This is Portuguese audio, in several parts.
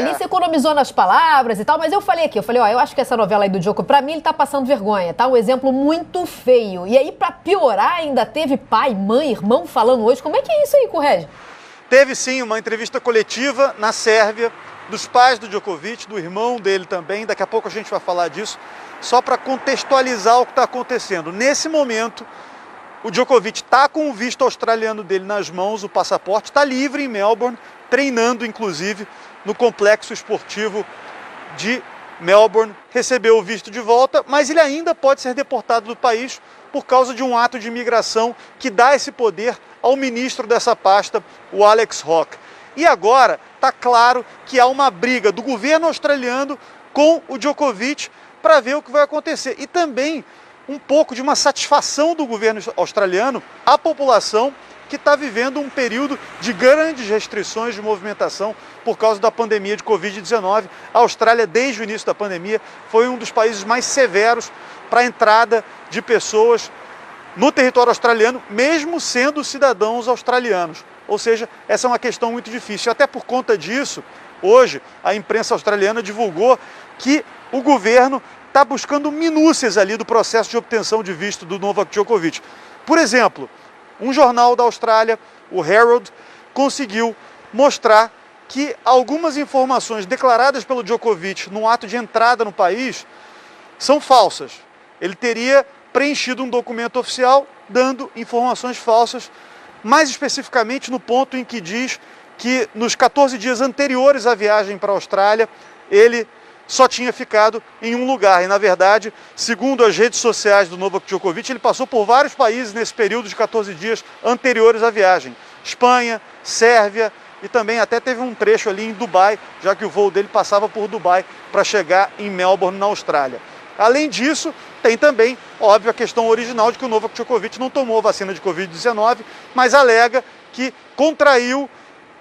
Ali você economizou nas palavras e tal, mas eu falei, ó, eu acho que essa novela aí do Djokovic, pra mim ele tá passando vergonha, tá? Um exemplo muito feio. E aí, pra piorar, ainda teve pai, mãe, irmão falando hoje. Como é que é isso aí, Correge? Teve sim uma entrevista coletiva na Sérvia, dos pais do Djokovic, do irmão dele também, daqui a pouco a gente vai falar disso, só para contextualizar o que está acontecendo. Nesse momento, o Djokovic está com o visto australiano dele nas mãos, o passaporte, está livre em Melbourne, treinando inclusive no complexo esportivo de Melbourne, recebeu o visto de volta, mas ele ainda pode ser deportado do país por causa de um ato de imigração que dá esse poder ao ministro dessa pasta, o Alex Hawke. E agora está claro que há uma briga do governo australiano com o Djokovic para ver o que vai acontecer. E também um pouco de uma satisfação do governo australiano à população que está vivendo um período de grandes restrições de movimentação por causa da pandemia de Covid-19. A Austrália, desde o início da pandemia, foi um dos países mais severos para a entrada de pessoas no território australiano, mesmo sendo cidadãos australianos. Ou seja, essa é uma questão muito difícil. Até por conta disso, hoje, a imprensa australiana divulgou que o governo está buscando minúcias ali do processo de obtenção de visto do Novak Djokovic. Por exemplo, um jornal da Austrália, o Herald, conseguiu mostrar que algumas informações declaradas pelo Djokovic no ato de entrada no país são falsas. Ele teria preenchido um documento oficial dando informações falsas, mais especificamente no ponto em que diz que nos 14 dias anteriores à viagem para a Austrália, ele só tinha ficado em um lugar. E, na verdade, segundo as redes sociais do Novak Djokovic, ele passou por vários países nesse período de 14 dias anteriores à viagem. Espanha, Sérvia e também até teve um trecho ali em Dubai, já que o voo dele passava por Dubai para chegar em Melbourne, na Austrália. Além disso, tem também, óbvio, a questão original de que o Novak Djokovic não tomou a vacina de Covid-19, mas alega que contraiu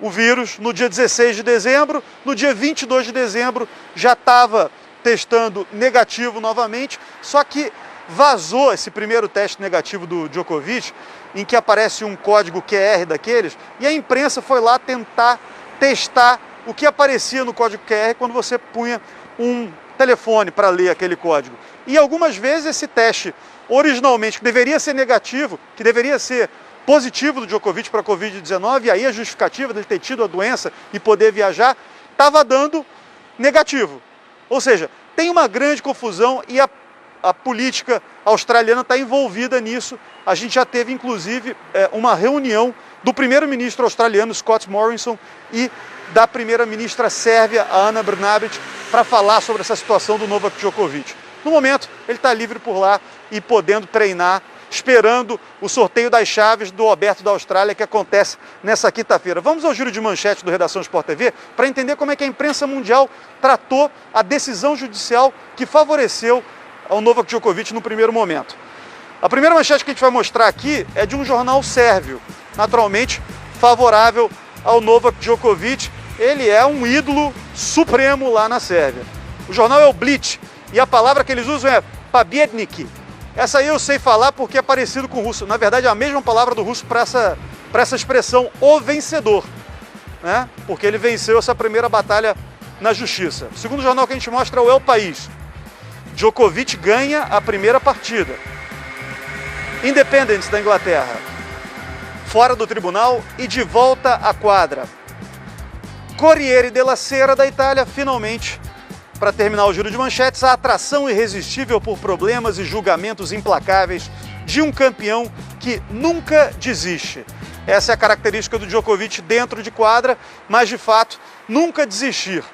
o vírus no dia 16 de dezembro, no dia 22 de dezembro já estava testando negativo novamente, só que vazou esse primeiro teste negativo do Djokovic, em que aparece um código QR daqueles, e a imprensa foi lá tentar testar o que aparecia no código QR quando você punha um telefone para ler aquele código. E algumas vezes esse teste, originalmente, que deveria ser negativo, que deveria ser positivo do Djokovic para a Covid-19, e aí a justificativa dele ter tido a doença e poder viajar, estava dando negativo. Ou seja, tem uma grande confusão e a política australiana está envolvida nisso. A gente já teve, inclusive, uma reunião do primeiro-ministro australiano, Scott Morrison, e da primeira-ministra sérvia, a Ana Brnabic, para falar sobre essa situação do Novak Djokovic. No momento, ele está livre por lá e podendo treinar, esperando o sorteio das chaves do Aberto da Austrália, que acontece nessa quinta-feira. Vamos ao giro de manchete do Redação Sport TV para entender como é que a imprensa mundial tratou a decisão judicial que favoreceu ao Novak Djokovic no primeiro momento. A primeira manchete que a gente vai mostrar aqui é de um jornal sérvio, naturalmente favorável ao Novak Djokovic. Ele é um ídolo supremo lá na Sérvia. O jornal é o Blitz e a palavra que eles usam é Pabiednik. Essa aí eu sei falar porque é parecido com o russo. Na verdade, é a mesma palavra do russo para essa expressão, o vencedor, né? Porque ele venceu essa primeira batalha na justiça. O segundo jornal que a gente mostra é o El País. Djokovic ganha a primeira partida. Independent da Inglaterra, fora do tribunal e de volta à quadra. Corriere della Sera da Itália, finalmente, para terminar o giro de manchetes, a atração irresistível por problemas e julgamentos implacáveis de um campeão que nunca desiste. Essa é a característica do Djokovic dentro de quadra, mas de fato, nunca desistir.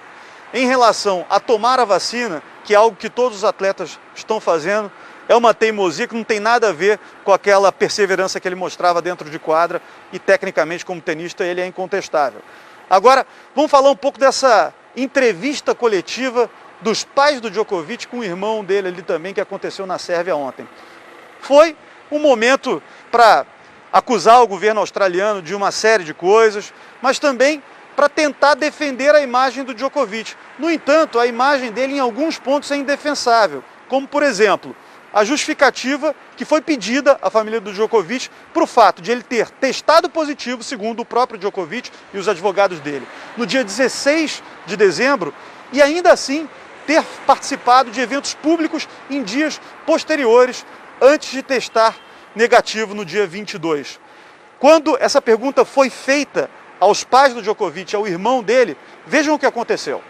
Em relação a tomar a vacina, que é algo que todos os atletas estão fazendo, é uma teimosia que não tem nada a ver com aquela perseverança que ele mostrava dentro de quadra e tecnicamente como tenista ele é incontestável. Agora, vamos falar um pouco dessa entrevista coletiva dos pais do Djokovic com o irmão dele ali também, que aconteceu na Sérvia ontem. Foi um momento para acusar o governo australiano de uma série de coisas, mas também para tentar defender a imagem do Djokovic. No entanto, a imagem dele em alguns pontos é indefensável, como por exemplo, a justificativa que foi pedida à família do Djokovic para o fato de ele ter testado positivo, segundo o próprio Djokovic e os advogados dele, no dia 16 de dezembro e ainda assim ter participado de eventos públicos em dias posteriores, antes de testar negativo no dia 22. Quando essa pergunta foi feita aos pais do Djokovic, ao irmão dele, vejam o que aconteceu.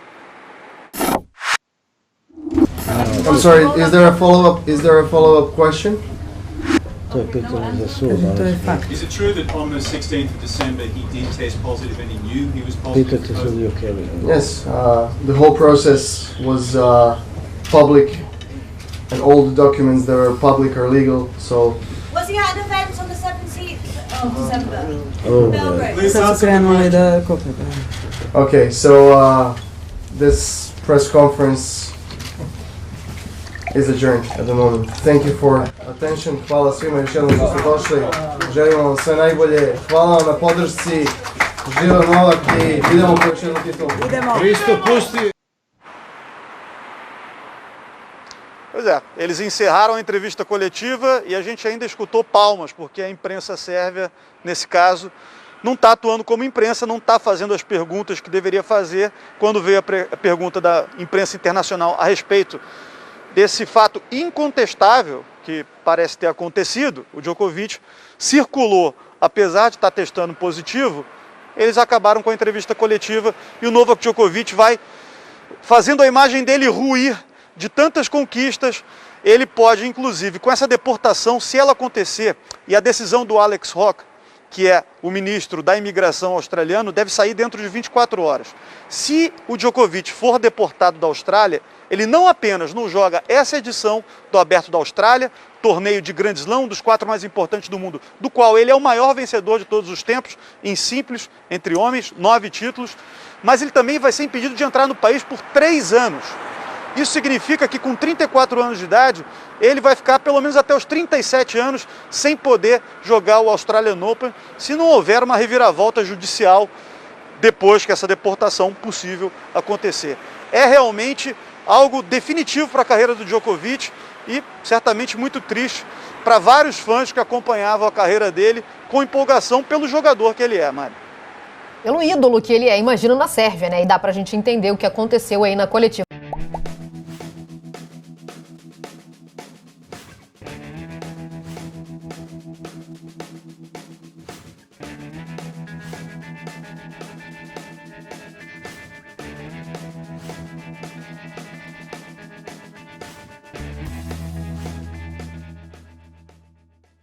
I'm sorry, is there a follow-up question? Is it true that on the 16th of December he did test positive and he knew he was positive? Yes, the whole process was public, and all the documents that are public are legal, so... Was he at an event on the 17th of December? Belgrade? Okay, so this press conference is adjourned at the moment. Thank you for attention. Hvala svima još jednom što ste došli. Želimo vam sve najbolje. Hvala vam na podršci. Živio Novak i idemo po još jednu titulu. Hristo pusti. Pois é, eles encerraram a entrevista coletiva e a gente ainda escutou palmas, porque a imprensa sérvia, nesse caso, não está atuando como imprensa, não está fazendo as perguntas que deveria fazer quando veio a pergunta da imprensa internacional a respeito desse fato incontestável que parece ter acontecido. O Djokovic circulou, apesar de estar testando positivo, eles acabaram com a entrevista coletiva e o Novak Djokovic vai fazendo a imagem dele ruir de tantas conquistas. Ele pode, inclusive, com essa deportação, se ela acontecer, e a decisão do Alex Hawke, que é o ministro da imigração australiano, deve sair dentro de 24 horas. Se o Djokovic for deportado da Austrália, ele não apenas não joga essa edição do Aberto da Austrália, torneio de Grand Slam, um dos 4 mais importantes do mundo, do qual ele é o maior vencedor de todos os tempos, em simples, entre homens, 9 títulos, mas ele também vai ser impedido de entrar no país por 3 anos. Isso significa que com 34 anos de idade, ele vai ficar pelo menos até os 37 anos sem poder jogar o Australian Open, se não houver uma reviravolta judicial depois que essa deportação possível acontecer. É realmente algo definitivo para a carreira do Djokovic e certamente muito triste para vários fãs que acompanhavam a carreira dele com empolgação pelo jogador que ele é, Mari. Pelo ídolo que ele é, imagina na Sérvia, né? E dá pra gente entender o que aconteceu aí na coletiva.